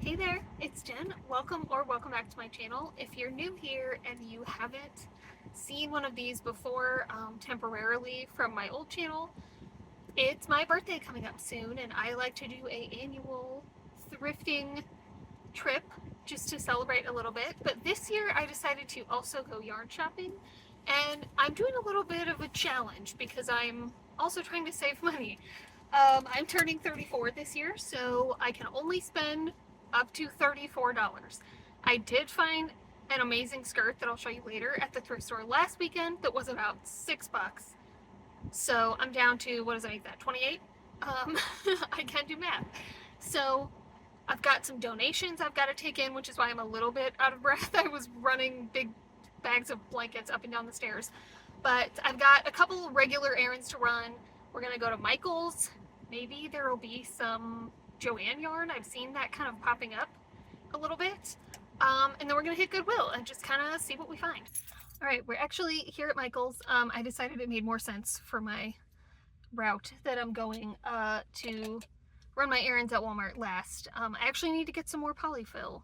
Hey there, it's Jen. Welcome back to my channel. If you're new here and you haven't seen one of these before temporarily from my old channel, it's my birthday coming up soon and I like to do an annual thrifting trip just to celebrate a little bit. But this year I decided to also go yarn shopping, and I'm doing a little bit of a challenge because I'm also trying to save money. I'm turning 34 this year, so I can only spend up to $34. I did find an amazing skirt that I'll show you later at the thrift store last weekend that was about $6. So I'm down to, what does that make that, 28? I can't do math. So I've got some donations I've got to take in, which is why I'm a little bit out of breath. I was running big bags of blankets up and down the stairs. But I've got a couple regular errands to run. We're going to go to Michael's. Maybe there will be some Joann yarn. I've seen that kind of popping up a little bit. And then we're going to hit Goodwill and just kind of see what we find. All right, we're actually here at Michael's. I decided it made more sense for my route that I'm going to run my errands at Walmart last. I actually need to get some more polyfill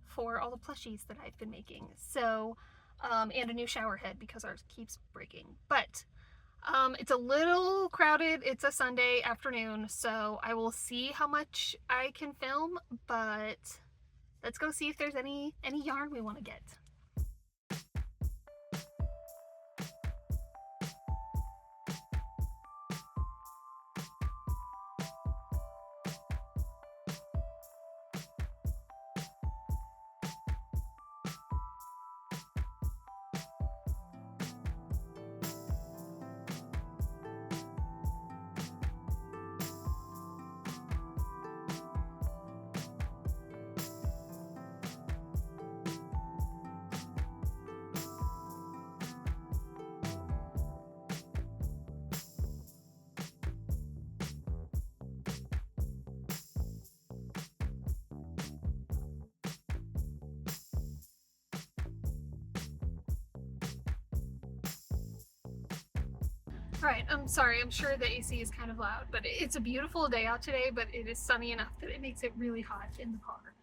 for all the plushies that I've been making. So, and a new shower head because ours keeps breaking. But it's a little crowded. It's a Sunday afternoon, so I will see how much I can film, but let's go see if there's any yarn we want to get. Alright, I'm sorry, I'm sure the AC is kind of loud, but it's a beautiful day out today, but it is sunny enough that it makes it really hot in the car.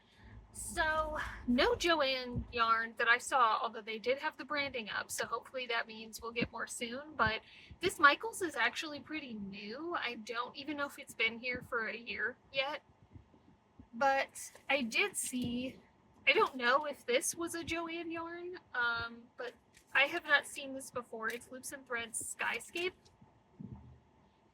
So, no Joann yarn that I saw, although they did have the branding up, so hopefully that means we'll get more soon. But this Michael's is actually pretty new. I don't even know if it's been here for a year yet. But I did see, I don't know if this was a Joann yarn, but I have not seen this before. It's Loops and Threads Skyscape.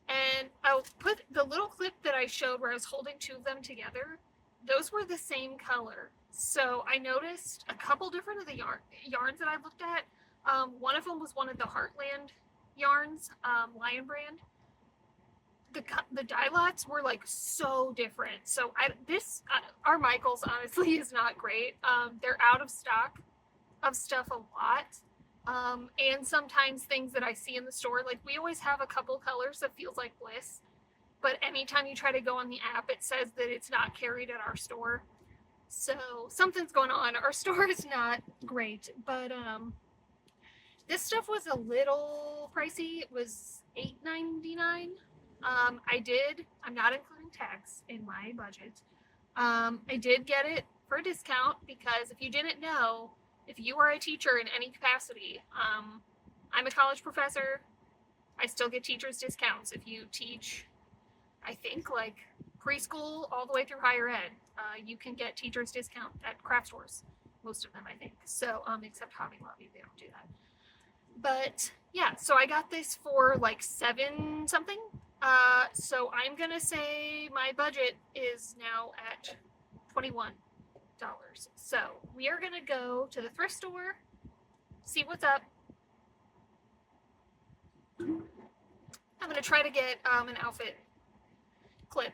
And I'll put the little clip that I showed where I was holding two of them together. Those were the same color. So I noticed a couple different of the yarns that I looked at. One of them was one of the Heartland yarns, Lion brand. The dye lots were like so different. So our Michael's honestly is not great. They're out of stock of stuff a lot. And sometimes things that I see in the store, like we always have a couple colors that feels like bliss, but anytime you try to go on the app, it says that it's not carried at our store. So something's going on. Our store is not great, but this stuff was a little pricey. It was $8.99. I'm not including tax in my budget. I did get it for a discount because if you didn't know, if you are a teacher in any capacity, I'm a college professor. I still get teachers discounts. If you teach, I think like preschool all the way through higher ed, you can get teachers discount at craft stores. Most of them, I think. So, except Hobby Lobby, they don't do that. But yeah, so I got this for like $7 something. So I'm gonna say my budget is now at $21. So we are gonna go to the thrift store, see what's up. I'm gonna try to get an outfit clip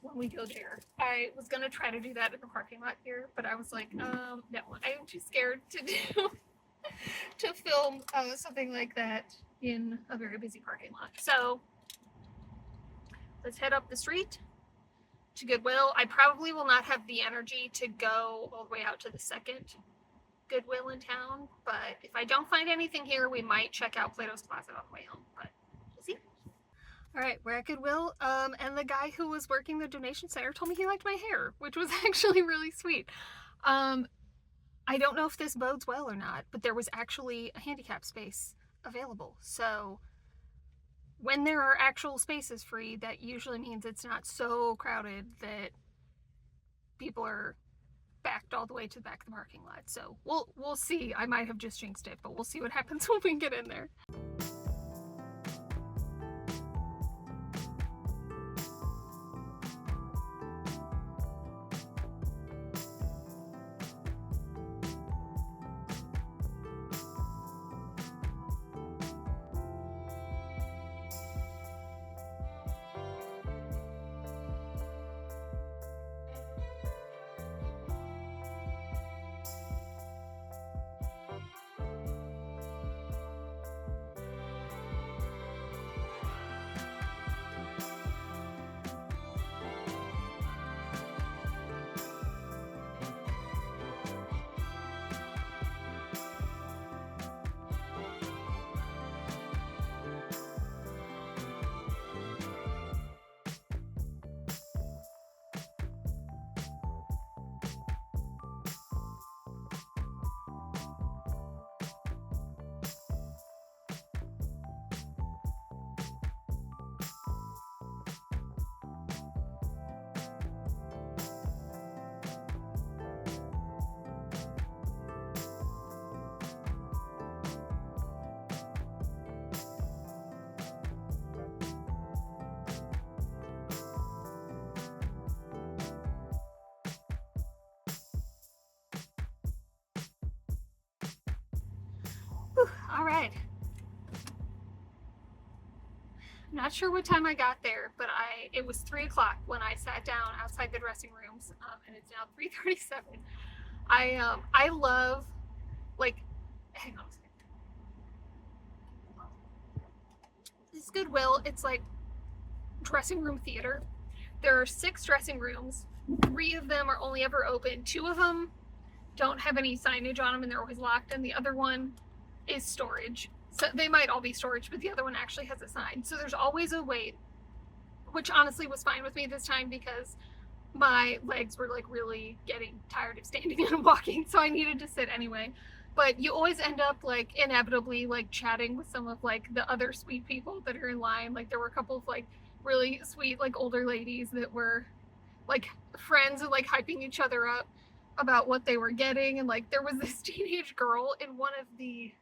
when we go there. I was gonna try to do that in the parking lot here, but I was like, no, I'm too scared to do to film something like that in a very busy parking lot. So let's head up the street to Goodwill. I probably will not have the energy to go all the way out to the second Goodwill in town, but if I don't find anything here, we might check out Plato's Closet on the way home, but we'll see. All right, we're at Goodwill, and the guy who was working the donation center told me he liked my hair, which was actually really sweet. Um, I don't know if this bodes well or not, but there was actually a handicap space available. So when there are actual spaces free, that usually means it's not so crowded that people are backed all the way to the back of the parking lot. So we'll see. I might have just jinxed it, but we'll see what happens when we get in there. Whew, all right. I'm not sure what time I got there, but it was 3 o'clock when I sat down outside the dressing rooms, and it's now 3:37. I love, like, hang on a second. This Goodwill, it's like dressing room theater. There are 6 dressing rooms. 3 of them are only ever open. 2 of them don't have any signage on them and they're always locked, and the other one is storage. So they might all be storage, but the other one actually has a sign. So there's always a wait, which honestly was fine with me this time because my legs were like really getting tired of standing and walking, so I needed to sit anyway. But you always end up like inevitably like chatting with some of like the other sweet people that are in line. Like there were a couple of like really sweet like older ladies that were like friends and like hyping each other up about what they were getting. And like there was this teenage girl in one of the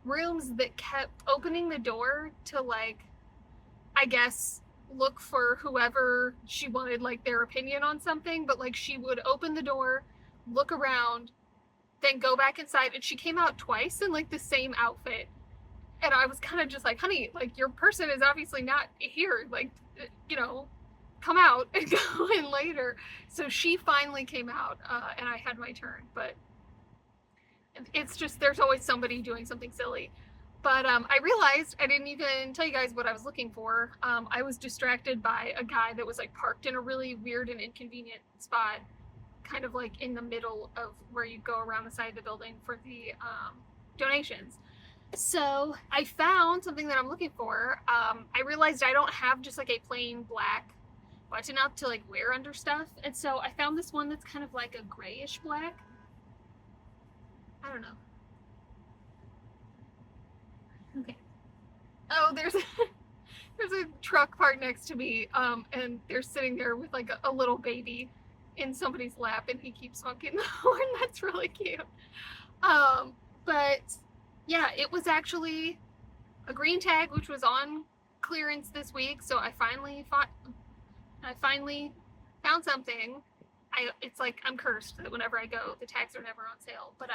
rooms that kept opening the door to like, I guess, look for whoever she wanted like their opinion on something, but like she would open the door, look around, then go back inside, and she came out twice in like the same outfit. And I was kind of just like, honey, like your person is obviously not here, like, you know, come out and go in later. So she finally came out, and I had my turn. But it's just there's always somebody doing something silly. But I realized I didn't even tell you guys what I was looking for. I was distracted by a guy that was like parked in a really weird and inconvenient spot, kind of like in the middle of where you go around the side of the building for the donations. So I found something that I'm looking for. I realized I don't have just like a plain black button up to like wear under stuff. And so I found this one that's kind of like a grayish black. I don't know. Okay. Oh, there's there's a truck parked next to me, and they're sitting there with like a little baby in somebody's lap, and he keeps honking the horn. That's really cute. But yeah, it was actually a green tag, which was on clearance this week. So I finally found something. It's like I'm cursed that whenever I go, the tags are never on sale. But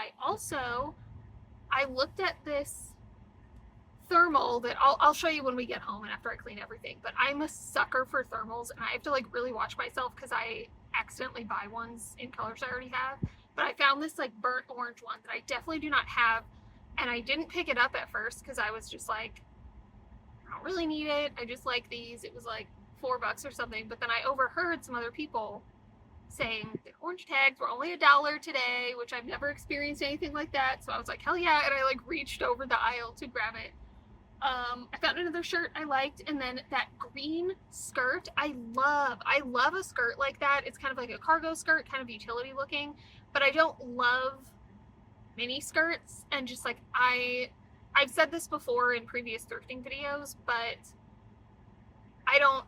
I looked at this thermal that I'll show you when we get home and after I clean everything. But I'm a sucker for thermals, and I have to like really watch myself because I accidentally buy ones in colors I already have. But I found this like burnt orange one that I definitely do not have, and I didn't pick it up at first because I was just like, I don't really need it. I just like these. It was like $4 or something. But then I overheard some other people saying the orange tags were only $1 today, which I've never experienced anything like that. So I was like, hell yeah. And I like reached over the aisle to grab it. I found another shirt I liked, and then that green skirt I love. I love a skirt like that. It's kind of like a cargo skirt, kind of utility looking, but I don't love mini skirts. And just like I've said this before in previous thrifting videos, but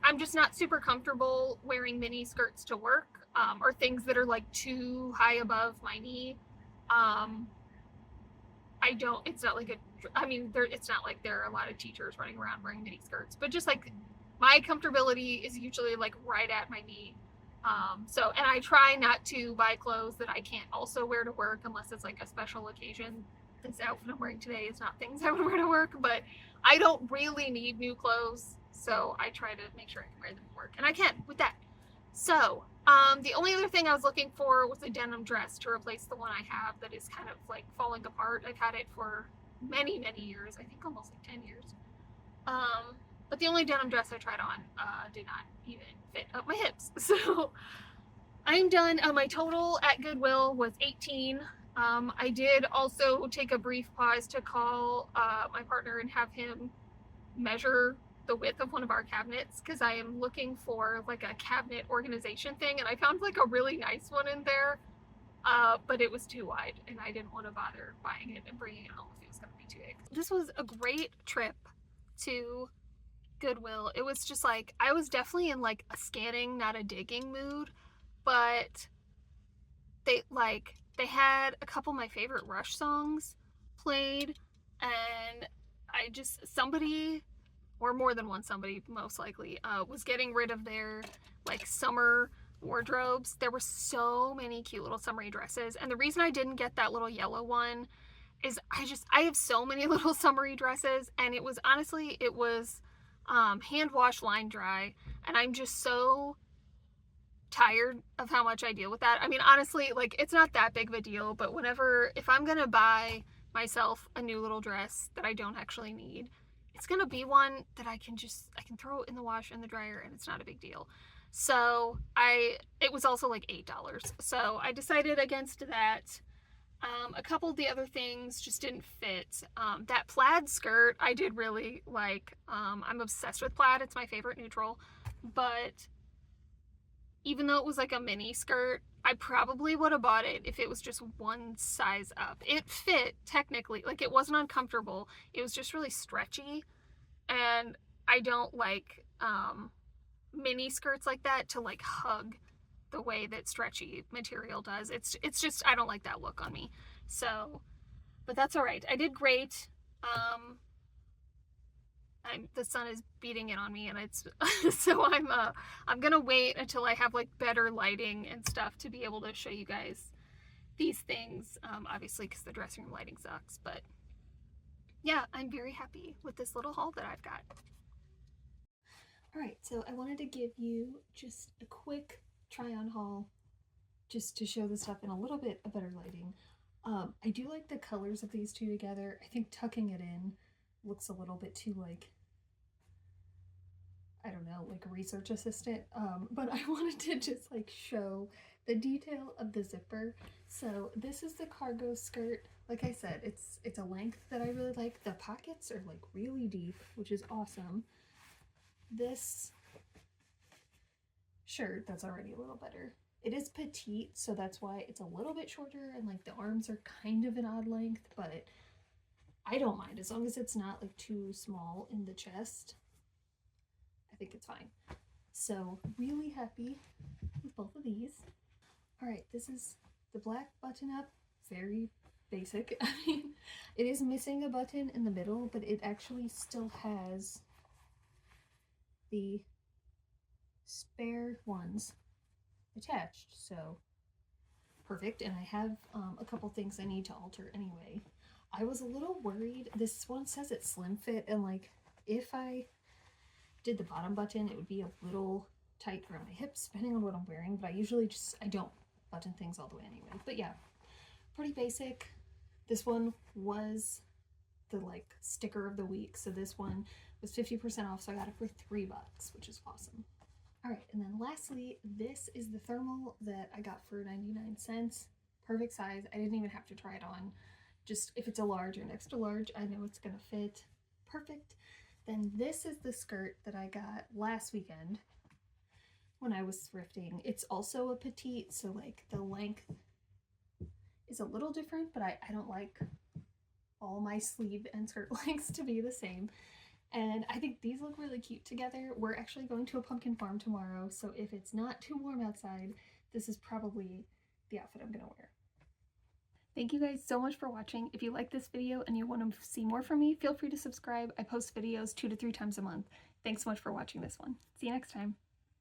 I'm just not super comfortable wearing mini skirts to work, or things that are like too high above my knee. Um, it's not like it's not like there are a lot of teachers running around wearing mini skirts, but just like my comfortability is usually like right at my knee. And I try not to buy clothes that I can't also wear to work unless it's like a special occasion. This outfit I'm wearing today is not things I would wear to work, but I don't really need new clothes, so I try to make sure I can wear them to work, and I can with that. So, the only other thing I was looking for was a denim dress to replace the one I have that is kind of like falling apart. I've had it for many, many years. I think almost like 10 years. But the only denim dress I tried on did not even fit up my hips. So I'm done. My total at Goodwill was 18. I did also take a brief pause to call my partner and have him measure the width of one of our cabinets, because I am looking for like a cabinet organization thing, and I found like a really nice one in there, but it was too wide and I didn't want to bother buying it and bringing it home if it was going to be too big. This was a great trip to Goodwill. It was just like, I was definitely in like a scanning, not a digging mood, but they had a couple of my favorite Rush songs played, and somebody, or more than one somebody most likely, was getting rid of their like summer wardrobes. There were so many cute little summery dresses, and the reason I didn't get that little yellow one is I have so many little summery dresses, and it was hand wash, line dry, and I'm just so tired of how much I deal with that. I mean, honestly, like, it's not that big of a deal, but if I'm gonna buy myself a new little dress that I don't actually need, it's gonna be one that I can throw in the wash and the dryer, and it's not a big deal. So it was also like $8, so I decided against that. A couple of the other things just didn't fit. That plaid skirt I did really like. I'm obsessed with plaid. It's my favorite neutral, but even though it was like a mini skirt, I probably would have bought it if it was just one size up. It fit technically, like, it wasn't uncomfortable. It was just really stretchy, and I don't like mini skirts like that to like hug the way that stretchy material does. It's just, I don't like that look on me. So, but that's all right. I did great. The sun is beating in on me, and it's so I'm gonna wait until I have like better lighting and stuff to be able to show you guys these things, obviously because the dressing room lighting sucks. But yeah, I'm very happy with this little haul that I've got. All right, so I wanted to give you just a quick try on haul just to show the stuff in a little bit of better lighting. I do like the colors of these two together. I think tucking it in looks a little bit too like, I don't know, like a research assistant, but I wanted to just like show the detail of the zipper. So this is the cargo skirt. Like I said, it's a length that I really like. The pockets are like really deep, which is awesome. This shirt, that's already a little better. It is petite, so that's why it's a little bit shorter, and like the arms are kind of an odd length, but I don't mind as long as it's not like too small in the chest. I think it's fine. So really happy with both of these. All right, this is the black button up, very basic. I mean, it is missing a button in the middle, but it actually still has the spare ones attached, so perfect. And I have a couple things I need to alter anyway. I was a little worried. This one says it's slim fit, and like if I did the bottom button, it would be a little tight around my hips depending on what I'm wearing, but I don't button things all the way anyway. But yeah, pretty basic. This one was the like sticker of the week, so this one was 50% off, so I got it for $3, which is awesome. All right, and then lastly, this is the thermal that I got for 99 cents. Perfect size. I didn't even have to try it on. Just if it's a large or an extra large, I know it's gonna fit perfect. Then this is the skirt that I got last weekend when I was thrifting. It's also a petite, so like the length is a little different, but I don't like all my sleeve and skirt lengths to be the same. And I think these look really cute together. We're actually going to a pumpkin farm tomorrow, so if it's not too warm outside, this is probably the outfit I'm gonna wear. Thank you guys so much for watching. If you like this video and you want to see more from me, feel free to subscribe. I post videos 2 to 3 times a month. Thanks so much for watching this one. See you next time.